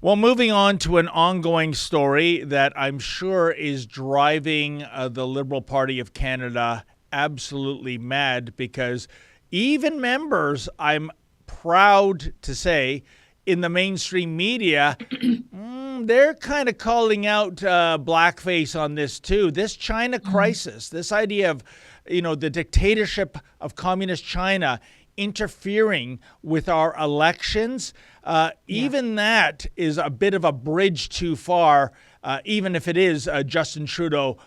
Well, moving on to an ongoing story that I'm sure is driving the Liberal Party of Canada absolutely mad, because even members, I'm proud to say, in the mainstream media, they're kind of calling out blackface on this too. This China crisis, this idea of, the dictatorship of communist China interfering with our elections, even that is a bit of a bridge too far. Even if it is Justin Trudeau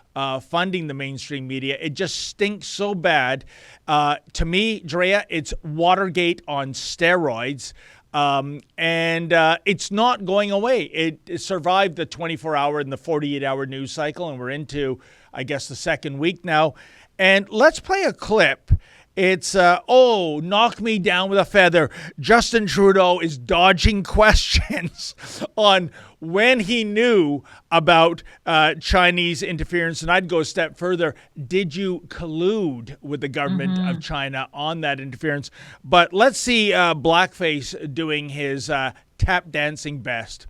funding the mainstream media, it just stinks so bad. To me, Drea, it's Watergate on steroids. And it's not going away. It survived the 24-hour and the 48-hour news cycle, and we're into, I guess, the second week now. And let's play a clip. It's, knock me down with a feather. Justin Trudeau is dodging questions on when he knew about Chinese interference. And I'd go a step further. Did you collude with the government of China on that interference? But let's see Blackface doing his tap dancing best.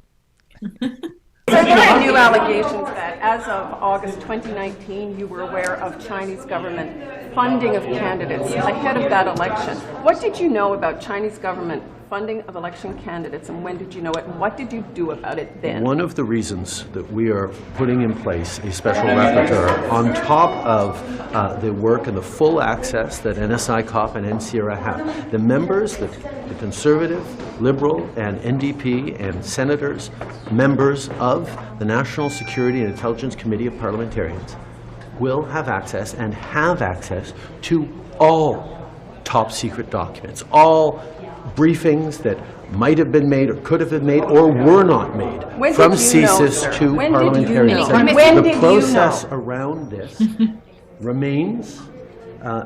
So there are new allegations that as of August 2019, you were aware of Chinese government funding of candidates ahead of that election. What did you know about Chinese government funding of election candidates, and when did you know it, and what did you do about it then? One of the reasons that we are putting in place a special rapporteur on top of the work and the full access that NSI COP and NCRA have, the members, the Conservative, Liberal, and NDP and senators, members of the National Security and Intelligence Committee of Parliamentarians, will have access and have access to all top secret documents, all briefings that might have been made or could have been made or were not made, from CSIS to parliamentarians. The process around this remains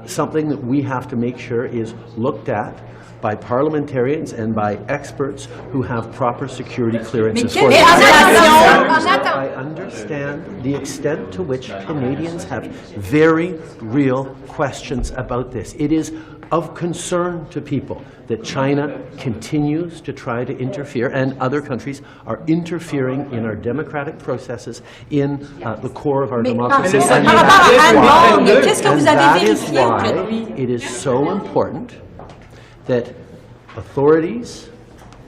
something that we have to make sure is looked at by parliamentarians and by experts who have proper security clearances for this. I understand the extent to which Canadians have very real questions about this. It is of concern to people that China continues to try to interfere, and other countries are interfering in our democratic processes in the core of our democracy. And that is why it is so important that authorities,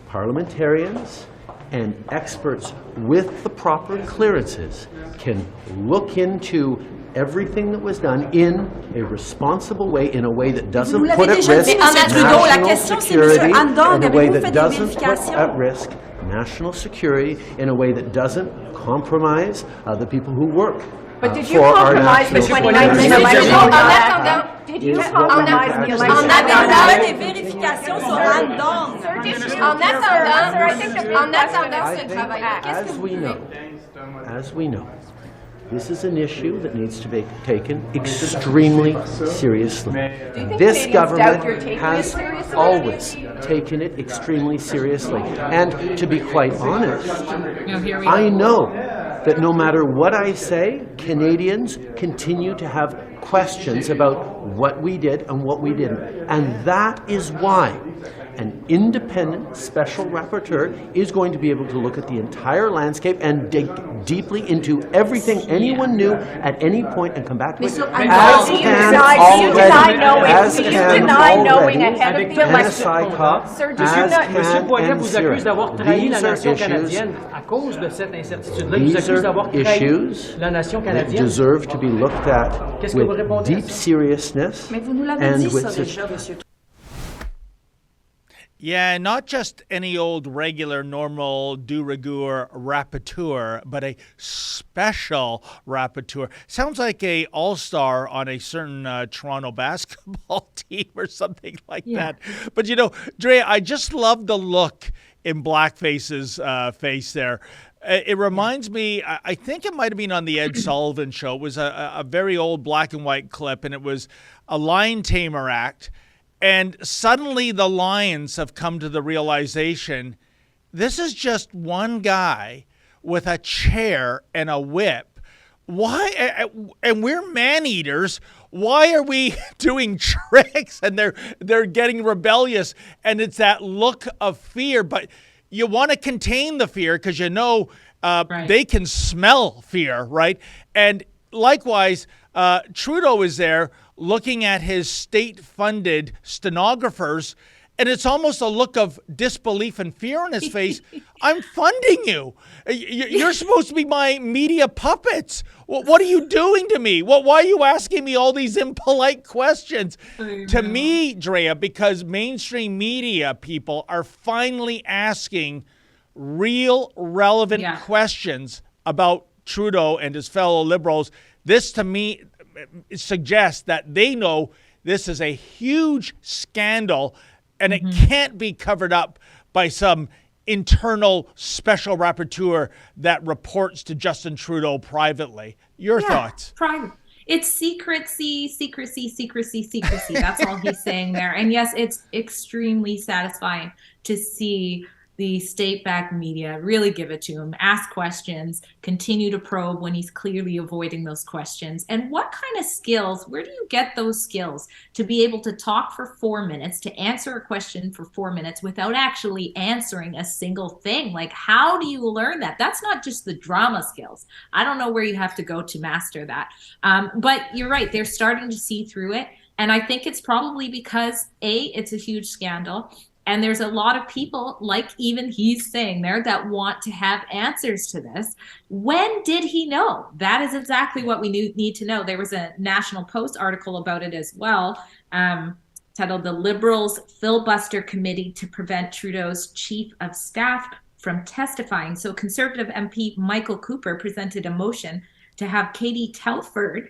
parliamentarians, and experts with the proper clearances can look into everything that was done in a responsible way, in a way that doesn't put at risk national security, in a way that doesn't put at risk national security, in a way that doesn't compromise the people who work. But did you compromise the 2019 election? Did you compromise the election? En attendant des vérifications sur random. En attendant ce travail-là, qu'est-ce que vous pouvez... As we know, this is an issue that needs to be taken extremely seriously. This government has always taken it extremely seriously. And to be quite honest, I know that no matter what I say, Canadians continue to have questions about what we did and what we didn't. And that is why an independent special rapporteur is going to be able to look at the entire landscape and dig deeply into everything anyone knew at any point and come back to it. As can already NSI COP, as can NCRA. These are issues that deserve to be looked at with deep seriousness and with such... Yeah, not just any old regular, normal, de rigueur rapporteur, but a special rapporteur. Sounds like a all-star on a certain Toronto basketball team or something like that. But, Drea, I just love the look in Blackface's face there. It reminds me, I think it might have been on the Ed Sullivan Show. It was a very old black and white clip, and it was a lion tamer act. And suddenly the lions have come to the realization, this is just one guy with a chair and a whip. Why? And we're man-eaters. Why are we doing tricks? And they're getting rebellious. And it's that look of fear. But you want to contain the fear because Right. they can smell fear, right? And likewise, Trudeau is there looking at his state-funded stenographers, and it's almost a look of disbelief and fear on his face. I'm funding you. You're supposed to be my media puppets. What are you doing to me? Why are you asking me all these impolite questions? To me, Drea, because mainstream media people are finally asking real, relevant questions about Trudeau and his fellow Liberals. This, to me, suggests that they know this is a huge scandal and it can't be covered up by some internal special rapporteur that reports to Justin Trudeau privately. Your thoughts? Private. It's secrecy. That's all he's saying there. And yes, it's extremely satisfying to see the state-backed media really give it to him, ask questions, continue to probe when he's clearly avoiding those questions. And what kind of skills, where do you get those skills to be able to talk for 4 minutes, to answer a question for 4 minutes without actually answering a single thing? Like, how do you learn that? That's not just the drama skills. I don't know where you have to go to master that. But you're right, they're starting to see through it. And I think it's probably because, A, it's a huge scandal. And there's a lot of people, like even he's saying there, that want to have answers to this. When did he know? That is exactly what we need to know. There was a National Post article about it as well, titled "The Liberals Filibuster Committee to Prevent Trudeau's Chief of Staff from Testifying." So Conservative MP Michael Cooper presented a motion to have Katie Telford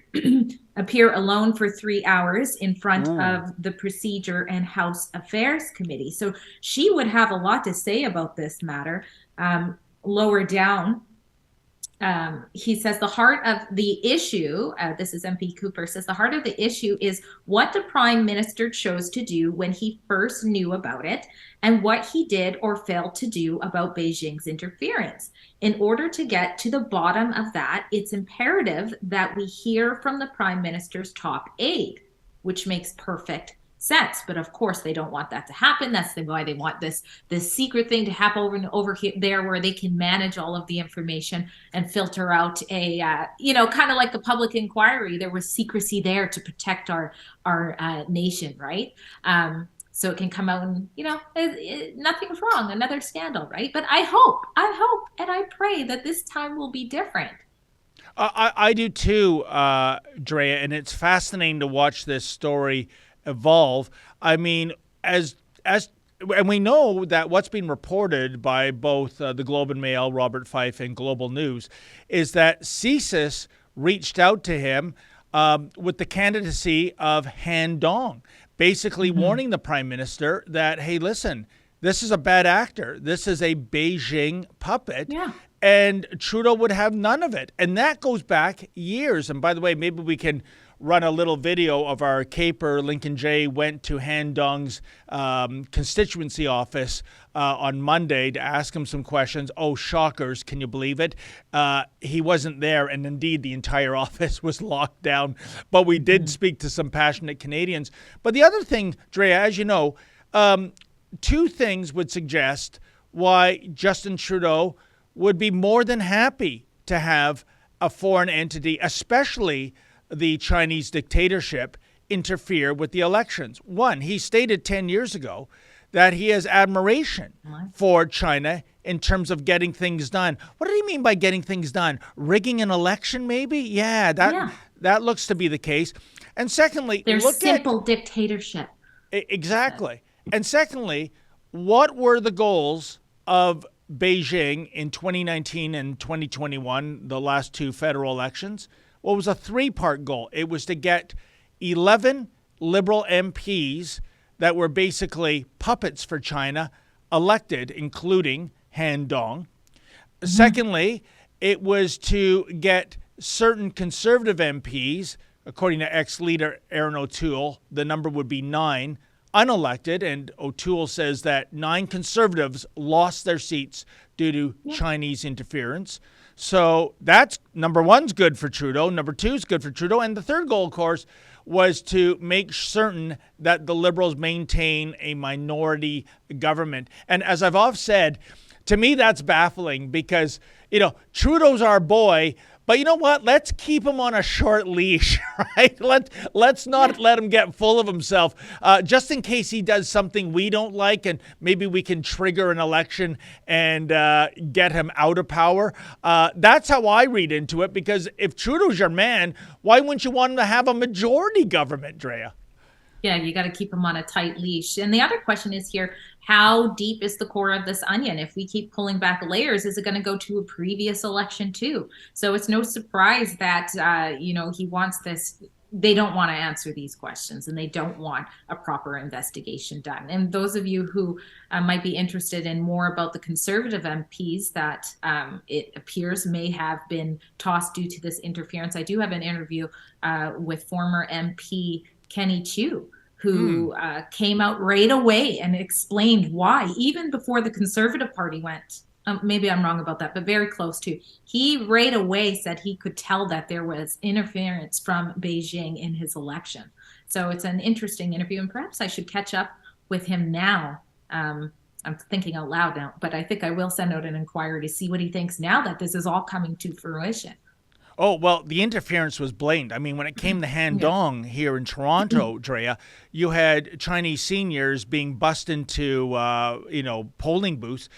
appear alone for 3 hours in front of the Procedure and House Affairs Committee. So she would have a lot to say about this matter. Lower down, he says the heart of the issue, this is MP Cooper, says the heart of the issue is what the Prime Minister chose to do when he first knew about it and what he did or failed to do about Beijing's interference. In order to get to the bottom of that, it's imperative that we hear from the Prime Minister's top aide, which makes perfect sense. But of course, they don't want that to happen. That's why they want this secret thing to happen over here, there, where they can manage all of the information and filter out a, kind of like the public inquiry. There was secrecy there to protect our nation, right? So it can come out and, nothing's wrong, another scandal, right? But I hope, and I pray that this time will be different. I do too, Drea, and it's fascinating to watch this story evolve. I mean, and we know that what's been reported by both the Globe and Mail, Robert Fife, and Global News is that CSIS reached out to him with the candidacy of Han Dong, basically warning the Prime Minister that, hey, listen, this is a bad actor. This is a Beijing puppet. Yeah. And Trudeau would have none of it. And that goes back years. And by the way, maybe we can run a little video of our caper. Lincoln Jay went to Han Dong's constituency office on Monday to ask him some questions. Oh, shockers. Can you believe it? He wasn't there. And indeed, the entire office was locked down. But we did speak to some passionate Canadians. But the other thing, Drea, as you know, two things would suggest why Justin Trudeau would be more than happy to have a foreign entity, especially the Chinese dictatorship, interfere with the elections. One, he stated 10 years ago that he has admiration for China in terms of getting things done. What did he mean by getting things done? Rigging an election, maybe? Yeah, that looks to be the case. And secondly, there's simple dictatorship. Exactly. And secondly, what were the goals of Beijing in 2019 and 2021, the last two federal elections? Well, it was a three-part goal. It was to get 11 Liberal MPs that were basically puppets for China elected, including Han Dong. Secondly, it was to get certain Conservative MPs, according to ex-leader Aaron O'Toole, the number would be 9, unelected, and O'Toole says that 9 Conservatives lost their seats due to Chinese interference. So that's number one's good for Trudeau. Number two is good for Trudeau. And the third goal, of course, was to make certain that the Liberals maintain a minority government. And as I've often said, To me, that's baffling because, Trudeau's our boy, but you know what? Let's keep him on a short leash, right? Let's not let him get full of himself, just in case he does something we don't like, and maybe we can trigger an election and get him out of power. That's how I read into it, because if Trudeau's your man, why wouldn't you want him to have a majority government, Drea? Yeah, you got to keep them on a tight leash. And the other question is here, how deep is the core of this onion? If we keep pulling back layers, is it going to go to a previous election too? So it's no surprise that, he wants this. They don't want to answer these questions, and they don't want a proper investigation done. And those of you who might be interested in more about the Conservative MPs that it appears may have been tossed due to this interference, I do have an interview with former MP Kenny Chiu, who came out right away and explained why, even before the Conservative Party went. Maybe I'm wrong about that, but very close to. He right away said he could tell that there was interference from Beijing in his election. So it's an interesting interview, and perhaps I should catch up with him now. I'm thinking out loud now, but I think I will send out an inquiry to see what he thinks now that this is all coming to fruition. Oh, well, the interference was blamed. I mean, when it came to Handong here in Toronto, Drea, you had Chinese seniors being bussed into, polling booths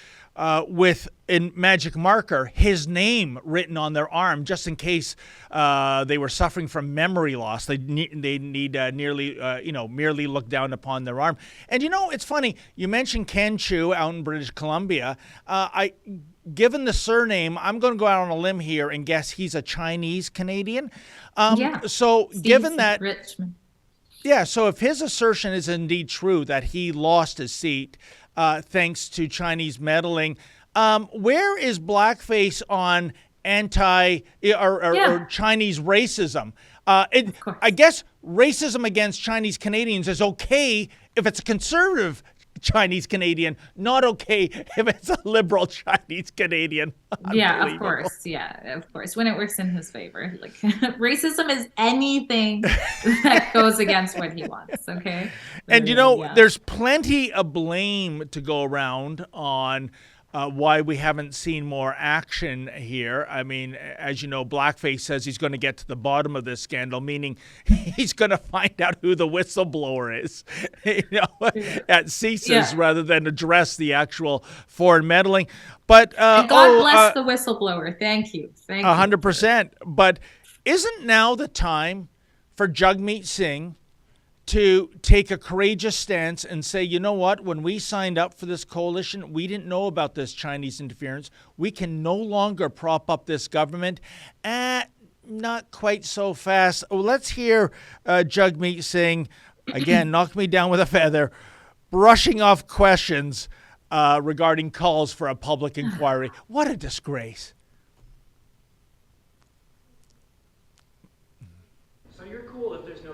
with a magic marker, his name written on their arm, just in case they were suffering from memory loss. They need merely look down upon their arm. And, it's funny. You mentioned Ken Chiu out in British Columbia. Given the surname, I'm going to go out on a limb here and guess he's a Chinese Canadian. So Steve given that, Richmond. so if his assertion is indeed true that he lost his seat thanks to Chinese meddling, where is blackface on or Chinese racism? I guess racism against Chinese Canadians is okay if it's a conservative Chinese Canadian, not okay if it's a liberal Chinese Canadian. Yeah, of course. Yeah, of course. When it works in his favor. Like, racism is anything that goes against what he wants, okay? And, there's plenty of blame to go around on why we haven't seen more action here. I mean, as you know, Blackface says he's going to get to the bottom of this scandal, meaning he's going to find out who the whistleblower is, at CSIS rather than address the actual foreign meddling. But and God bless the whistleblower. Thank you. 100%. But isn't now the time for Jagmeet Singh to take a courageous stance and say, you know what, when we signed up for this coalition, we didn't know about this Chinese interference. We can no longer prop up this government. Not quite so fast. Oh, let's hear Jagmeet Singh, again, knock me down with a feather, brushing off questions regarding calls for a public inquiry. What a disgrace.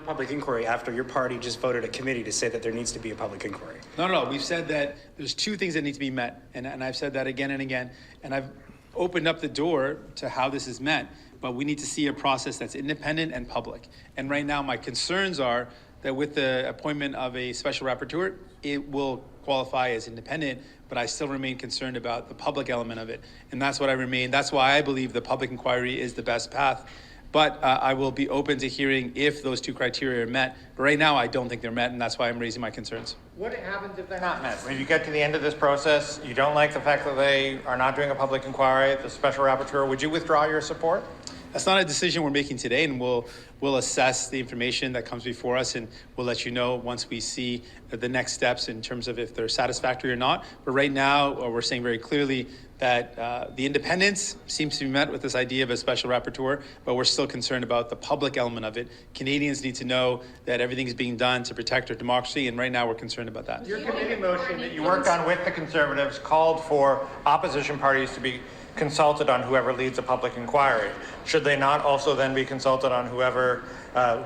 Public inquiry after your party just voted a committee to say that there needs to be a public inquiry. No. We've said that there's two things that need to be met, and I've said that again and again, and I've opened up the door to how this is met, but we need to see a process that's independent and public. And right now, my concerns are that with the appointment of a special rapporteur, it will qualify as independent, but I still remain concerned about the public element of it. And that's why I believe the public inquiry is the best path. But I will be open to hearing if those two criteria are met. But right now, I don't think they're met, and that's why I'm raising my concerns. What happens if they're not met? When you get to the end of this process, you don't like the fact that they are not doing a public inquiry, the special rapporteur, would you withdraw your support? That's not a decision we're making today, and we'll assess the information that comes before us, and we'll let you know once we see the next steps in terms of if they're satisfactory or not. But right now, we're saying very clearly that the independence seems to be met with this idea of a special rapporteur, but we're still concerned about the public element of it. Canadians need to know that everything is being done to protect our democracy, and right now we're concerned about that. Your committee motion that you worked on with the Conservatives called for opposition parties to be consulted on whoever leads a public inquiry. Should they not also then be consulted on whoever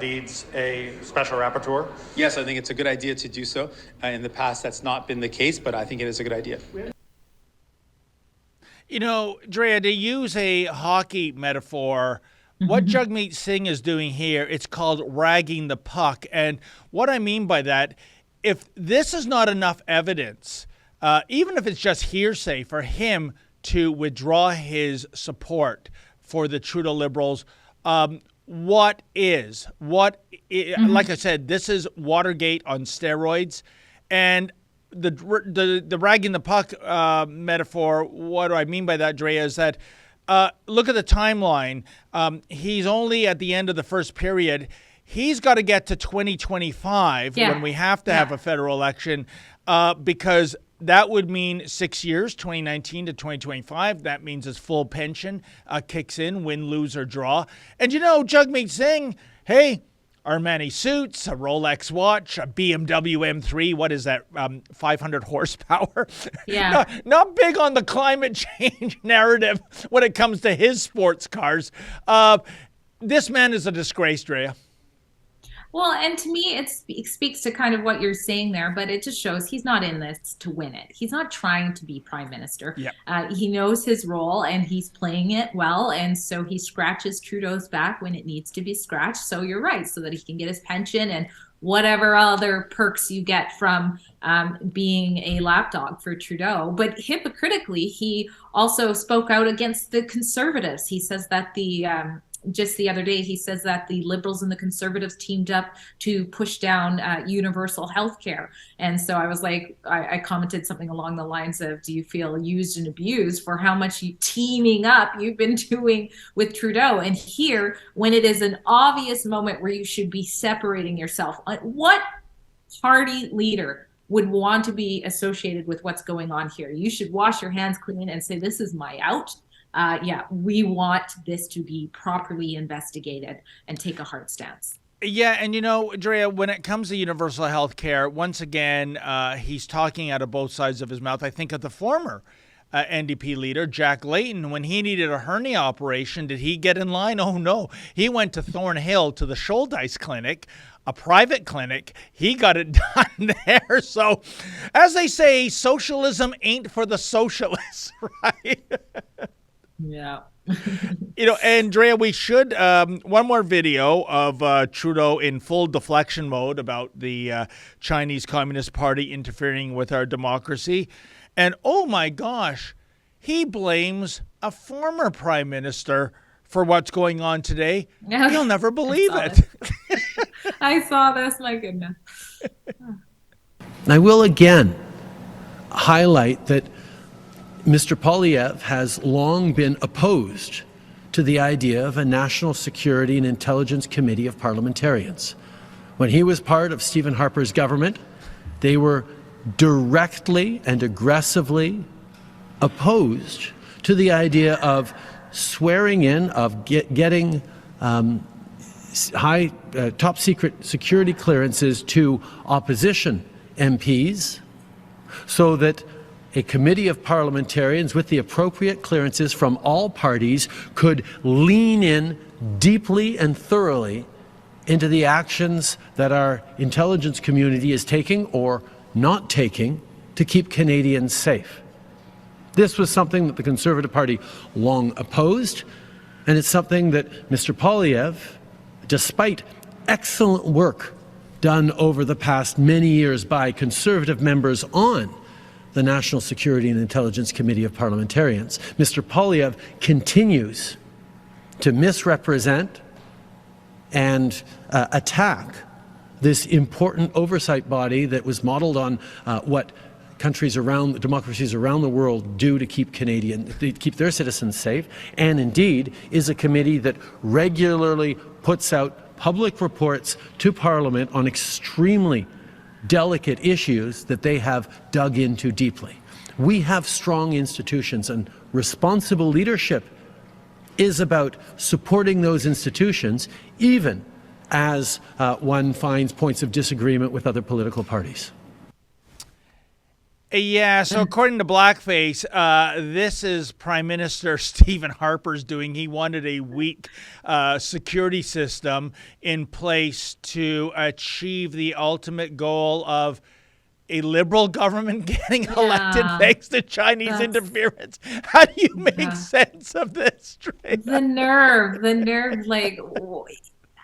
leads a special rapporteur? Yes, I think it's a good idea to do so. In the past, that's not been the case, but I think it is a good idea. Drea, to use a hockey metaphor, what Jagmeet Singh is doing here, it's called ragging the puck. And what I mean by that, if this is not enough evidence even if it's just hearsay, for him to withdraw his support for the Trudeau Liberals. Like I said, this is Watergate on steroids. And the ragging the puck metaphor, what do I mean by that, Drea, is that look at the timeline. He's only at the end of the first period. He's got to get to 2025 when we have to have a federal election because that would mean 6 years, 2019 to 2025. That means his full pension kicks in, win, lose, or draw. And Jagmeet Singh, hey, Armani suits, a Rolex watch, a BMW M3. What is that? 500 horsepower. Yeah. Not big on the climate change narrative when it comes to his sports cars. This man is a disgrace, Drea. Well, and to me, it speaks to kind of what you're saying there, but it just shows he's not in this to win it. He's not trying to be prime minister. Yeah. He knows his role and he's playing it well. And so he scratches Trudeau's back when it needs to be scratched. So you're right, so that he can get his pension and whatever other perks you get from being a lapdog for Trudeau. But hypocritically, he also spoke out against the Conservatives. He says that just the other day, he says that the Liberals and the Conservatives teamed up to push down universal health care. And so I was like, I commented something along the lines of, do you feel used and abused for how much teaming up you've been doing with Trudeau? And here, when it is an obvious moment where you should be separating yourself, what party leader would want to be associated with what's going on here? You should wash your hands clean and say, this is my out. We want this to be properly investigated and take a hard stance. Yeah, and Drea, when it comes to universal health care, once again, he's talking out of both sides of his mouth. I think of the former NDP leader, Jack Layton, when he needed a hernia operation, did he get in line? Oh, no. He went to Thornhill to the Shouldice Clinic, a private clinic. He got it done there. So, as they say, socialism ain't for the socialists, right? Yeah. And Drea, we should, one more video of Trudeau in full deflection mode about the Chinese Communist Party interfering with our democracy. And oh my gosh, he blames a former prime minister for what's going on today. You'll never believe it. I saw this, my goodness. I will again highlight that Mr. Poilievre has long been opposed to the idea of a National Security and Intelligence Committee of Parliamentarians. When he was part of Stephen Harper's government, they were directly and aggressively opposed to the idea of swearing in, of getting top secret security clearances to opposition MPs so that a committee of parliamentarians with the appropriate clearances from all parties could lean in deeply and thoroughly into the actions that our intelligence community is taking or not taking to keep Canadians safe. This was something that the Conservative Party long opposed, and it's something that Mr. Poilievre, despite excellent work done over the past many years by Conservative members on the National Security and Intelligence Committee of Parliamentarians, Mr. Poilievre continues to misrepresent and attack this important oversight body that was modeled on what democracies around the world do to keep their citizens safe, and indeed is a committee that regularly puts out public reports to Parliament on extremely delicate issues that they have dug into deeply. We have strong institutions, and responsible leadership is about supporting those institutions, even as one finds points of disagreement with other political parties. Yeah, so according to Blackface, this is Prime Minister Stephen Harper's doing. He wanted a weak security system in place to achieve the ultimate goal of a Liberal government getting elected thanks to Chinese interference. How do you make sense of this, Drea? The nerve, like...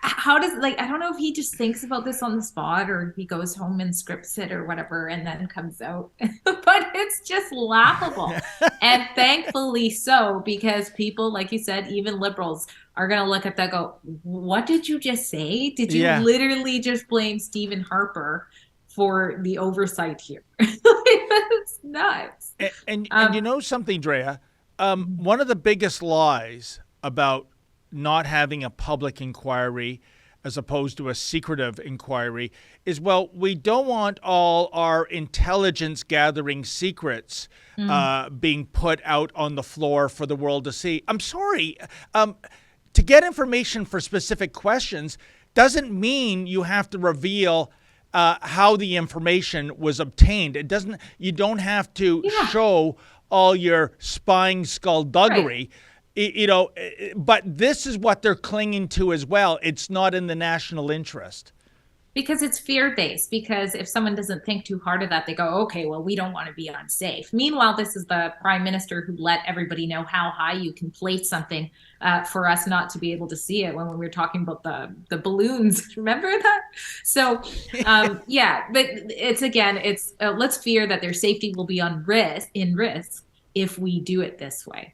How does, I don't know if he just thinks about this on the spot or he goes home and scripts it or whatever and then comes out. But it's just laughable. And thankfully so, because people, like you said, even liberals are going to look at that and go, what did you just say? Did you literally just blame Stephen Harper for the oversight here? That's nuts. And you know something, Drea? One of the biggest lies about not having a public inquiry as opposed to a secretive inquiry is, well, we don't want all our intelligence gathering secrets being put out on the floor for the world to see. I'm sorry. To get information for specific questions doesn't mean you have to reveal how the information was obtained. It doesn't. You don't have to show all your spying skullduggery. Right. You know, but this is what they're clinging to as well. It's not in the national interest. Because it's fear-based, because if someone doesn't think too hard of that, they go, okay, well, we don't want to be unsafe. Meanwhile, this is the prime minister who let everybody know how high you can plate something for us not to be able to see it when we were talking about the balloons. Remember that? So, yeah, but it's let's fear that their safety will be in risk if we do it this way.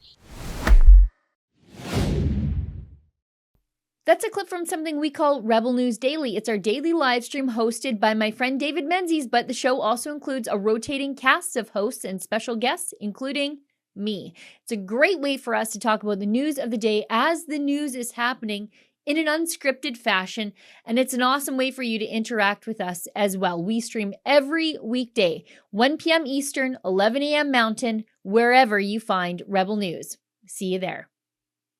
That's a clip from something we call Rebel News Daily. It's our daily live stream hosted by my friend David Menzies, but the show also includes a rotating cast of hosts and special guests, including me. It's a great way for us to talk about the news of the day as the news is happening in an unscripted fashion, and it's an awesome way for you to interact with us as well. We stream every weekday, 1 p.m. Eastern, 11 a.m. Mountain, wherever you find Rebel News. See you there.